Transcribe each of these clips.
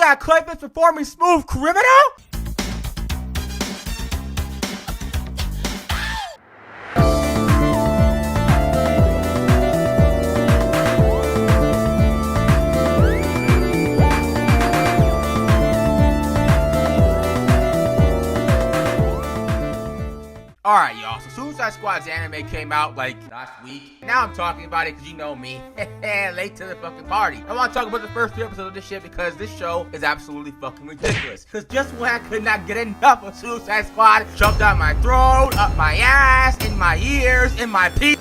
got Clayface performing Smooth Criminal? Alright, y'all, so Suicide Squad's anime came out like last week. Now I'm talking about it because you know me. Late to the fucking party. I want to talk about the first 2 episodes of this shit because this show is absolutely fucking ridiculous. Because just when I could not get enough of Suicide Squad, shoved down my throat, up my ass, in my ears, in my pee.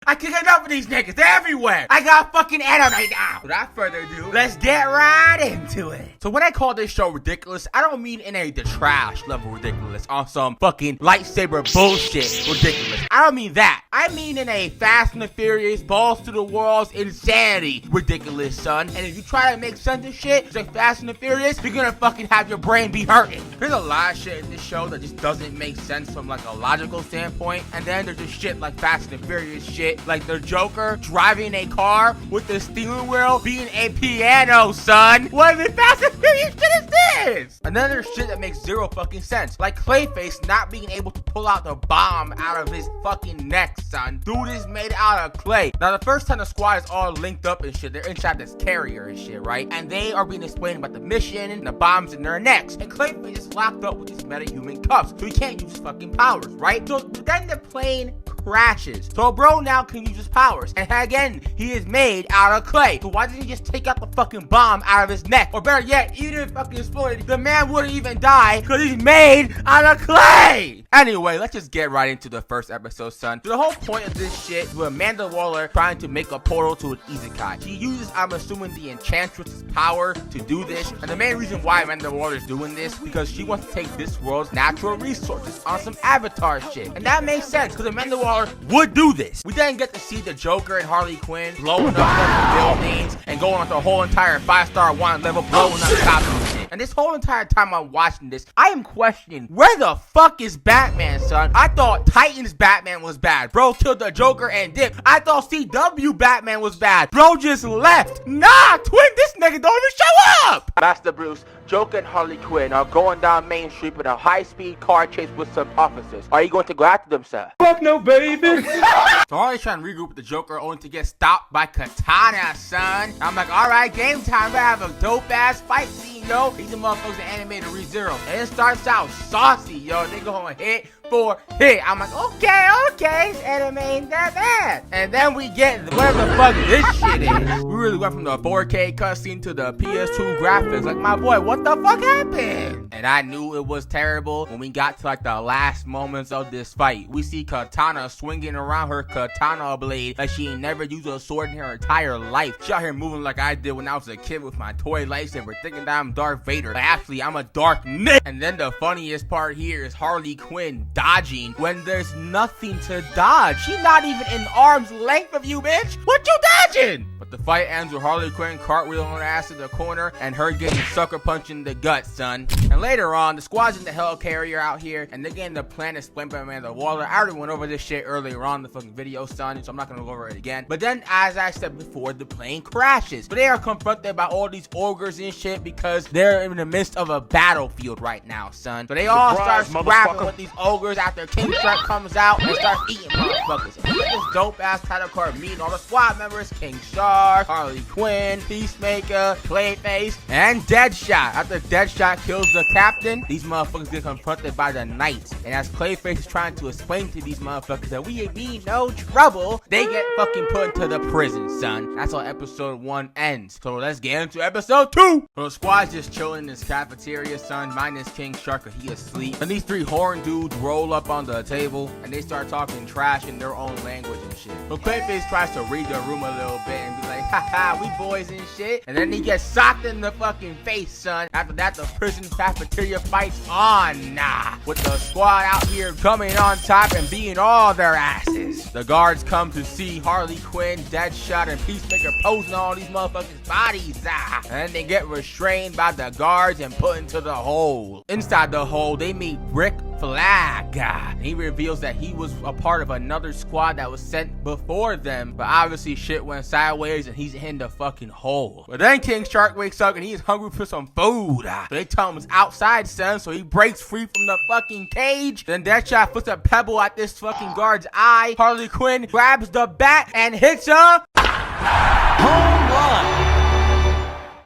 I can't get enough of these niggas. They're everywhere. I got fucking anime now. Without further ado, let's get right into it. So when I call this show ridiculous, I don't mean in the trash level ridiculous, on some fucking lightsaber bullshit ridiculous. I don't mean that. I mean in a Fast and the Furious, balls to the walls, insanity ridiculous, son. And if you try to make sense of shit like Fast and the Furious, you're gonna fucking have your brain be hurting. There's a lot of shit in this show that just doesn't make sense from like a logical standpoint. And then there's just shit like Fast and the Furious shit. Like the Joker driving a car with the steering wheel being a piano, son. What the Fast and Furious shit is this? And then there's shit that makes zero fucking sense. Like Clayface not being able to pull out the bomb out of his fucking neck, son. Dude is made out of clay. Now the first time the squad is all linked up and shit, they're inside this carrier and shit, right? And they are being explained about the mission and the bombs in their necks. And Clayface is locked up with these metahuman cuffs, so he can't use his fucking powers, right? So then the plane crashes. So bro now can use his powers. And again, he is made out of clay. So why didn't he just take out the fucking bomb out of his neck? Or better yet, even if it fucking exploded, the man wouldn't even die because he's made out of clay. Anyway, let's just get right into the first episode, son. So the whole point of this shit is with Amanda Waller trying to make a portal to an isekai. She uses, I'm assuming, the Enchantress's power to do this. And the main reason why Amanda Waller is doing this because she wants to take this world's natural resources on some Avatar shit. And that makes sense because Amanda Waller would do this. We didn't get to see the Joker and Harley Quinn blowing up buildings and going on the whole entire 5-star wanted level, blowing up cops and shit. And this whole entire time I'm watching this, I am questioning, where the fuck is Batman, son? I thought Titans Batman was bad. Bro killed the Joker and dipped. I thought CW Batman was bad. Bro just left. Nah, twin, this nigga don't even show up. Master Bruce, Joker and Harley Quinn are going down Main Street with a high-speed car chase with some officers. Are you going to go after them, sir? Fuck no, baby. So Harley's trying to regroup with the Joker only to get stopped by Katana, son. I'm like, alright, game time. We have a dope-ass fight scene, yo. These motherfuckers are animated ReZero. And it starts out saucy, yo. They go on hit for hit. I'm like, okay, this anime ain't that bad. And then we get whatever the fuck this shit is. We really went from the 4K cutscene to the PS2 graphics. Like, my boy, what the fuck happened? And I knew it was terrible when we got to like the last moments of this fight. We see Katana swinging around her katana blade like she ain't never used a sword in her entire life. She out here moving like I did when I was a kid with my toy lightsaber, thinking that I'm Darth Vader. But actually, I'm a dark nigga. And then the funniest part here is Harley Quinn dodging when there's nothing to dodge. She's not even in arm's length of you, bitch. What you dodging? But the fight ends with Harley Quinn cartwheeling her ass to the corner and her getting sucker punched in the gut, son. And later on, the squad's in the helicarrier out here, and they're getting the plan explained by Amanda Waller. I already went over this shit earlier on in the fucking video, son, so I'm not gonna go over it again. But then, as I said before, the plane crashes. But they are confronted by all these ogres and shit because they're in the midst of a battlefield right now, son. So they all start scrapping with these ogres after King Shark comes out and starts eating motherfuckers. And this dope-ass title card meeting all the squad members, King Shark, Harley Quinn, Peacemaker, Clayface, and Deadshot. After Deadshot kills the captain, these motherfuckers get confronted by the Knights. And as Clayface is trying to explain to these motherfuckers that we ain't mean no trouble, they get fucking put into the prison, son. That's how episode 1 ends. So let's get into episode 2. So the squad's just chilling in this cafeteria, son, minus King Shark, he asleep. And these 3 horn dudes roll up on the table and they start talking trash in their own language and shit. So Clayface tries to read the room a little bit and be like, haha, we boys and shit. And then he gets socked in the fucking face, son. After that, the prison cafeteria fights on, with the squad out here coming on top and beating all their asses. The guards come to see Harley Quinn, Deadshot, and Peacemaker posing on all these motherfuckers' bodies, And then they get restrained by the guards and put into the hole. Inside the hole, they meet Rick Flag. And he reveals that he was a part of another squad that was sent before them, but obviously shit went sideways and he's in the fucking hole. But then King Shark wakes up and he is hungry for some food. So they tell him it's outside, son, so he breaks free from the fucking cage. Then Deadshot puts a pebble at this fucking guard's eye. Harley Quinn grabs the bat and hits her. Home run.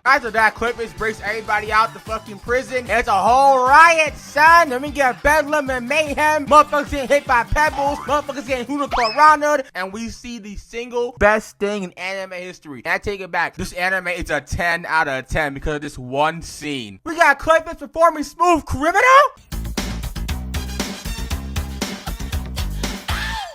After that, Clippers breaks everybody out the fucking prison. It's a whole riot, son. Then we get bedlam and mayhem. Motherfuckers getting hit by pebbles. Motherfuckers getting hurricaned. And we see the single best thing in anime history. And I take it back. This anime is a 10 out of 10 because of this one scene. We got Clippers performing Smooth Criminal.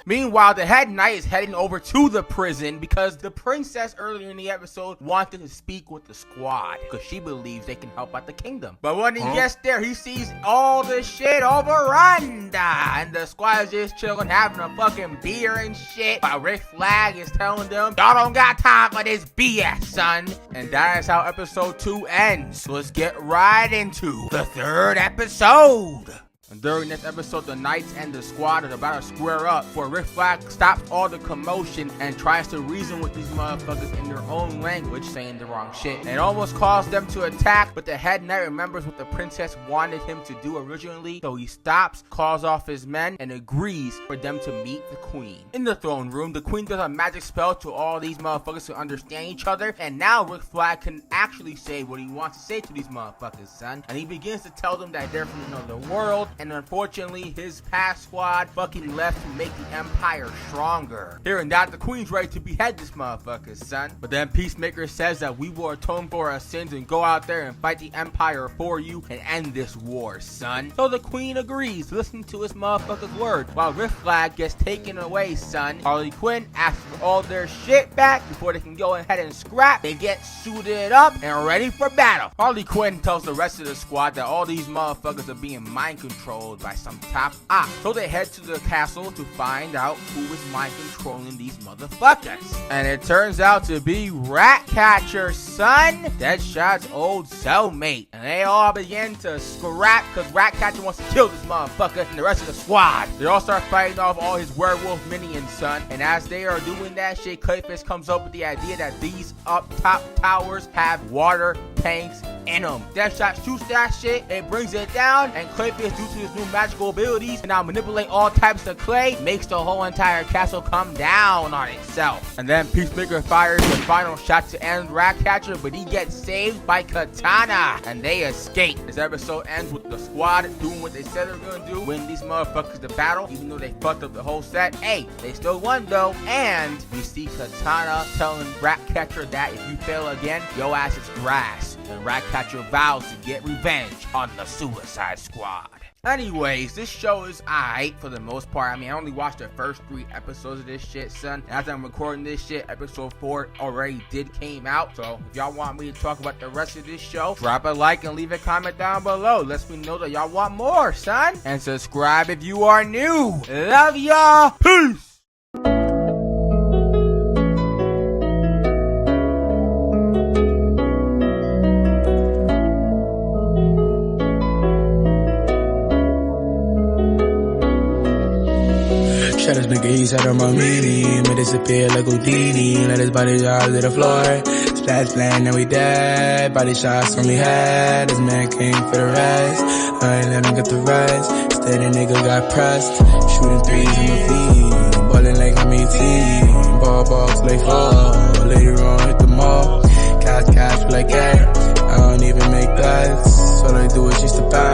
Meanwhile, the head knight is heading over to the prison because the princess earlier in the episode wanted to speak with the squad because she believes they can help out the kingdom. But when he gets there, he sees all the shit overrun. And the squad is just chilling, having a fucking beer and shit. While Rick Flag is telling them, y'all don't got time for this BS, son. And that is how episode 2 ends. So let's get right into the 3rd episode. And during this episode, the Knights and the squad are about to square up, for Rick Flag stops all the commotion and tries to reason with these motherfuckers in their own language, saying the wrong shit. And it almost caused them to attack, but the head knight remembers what the princess wanted him to do originally, so he stops, calls off his men, and agrees for them to meet the queen. In the throne room, the queen does a magic spell to all these motherfuckers to understand each other, and now Rick Flag can actually say what he wants to say to these motherfuckers, son. And he begins to tell them that they're from another world, and unfortunately his past squad fucking left to make the empire stronger. Hearing that, the queen's ready to behead this motherfucker, son. But then Peacemaker says that we will atone for our sins and go out there and fight the empire for you and end this war, son. So the queen agrees, listening to his motherfucker's word. While Rick Flag gets taken away, son, Harley Quinn asks for all their shit back before they can go ahead and scrap. They get suited up and ready for battle. Harley Quinn tells the rest of the squad that all these motherfuckers are being mind controlled by some top op. So they head to the castle to find out who is mind controlling these motherfuckers. And it turns out to be Ratcatcher, son, Deadshot's old cellmate. And they all begin to scrap because Ratcatcher wants to kill this motherfucker and the rest of the squad. They all start fighting off all his werewolf minions, son. And as they are doing that shit, Clayface comes up with the idea that these up top towers have water tanks in them. Deadshot shoots that shit, it brings it down, and Clayface, due to his new magical abilities, can now manipulate all types of clay, makes the whole entire castle come down on itself. And then Peacemaker fires the final shot to end Ratcatcher, but he gets saved by Katana, and they escape. This episode ends with the squad doing what they said they were gonna do, win these motherfuckers the battle, even though they fucked up the whole set. Hey, they still won though, and we see Katana telling Ratcatcher that if you fail again, your ass is grass. And Ratcatcher vows to get revenge on the Suicide Squad. Anyways, this show is aight for the most part. I mean, I only watched the first 3 episodes of this shit, son. And as I'm recording this shit, episode 4 already came out. So if y'all want me to talk about the rest of this show, drop a like and leave a comment down below. Let me know that y'all want more, son. And subscribe if you are new. Love y'all. Peace. Shut this nigga, he's out of my meaning. Made disappear like Houdini. Let his body drop to the floor. Splash, splash, now we dead. Body shots from me head. This man came for the rest. I ain't let him get the rest. Steady nigga got pressed. Shooting threes in my feet. Ballin' like I'm 18. Ball box like 4. Later on hit the mall. Cash like that. I don't even make bets. All I do is just a pass.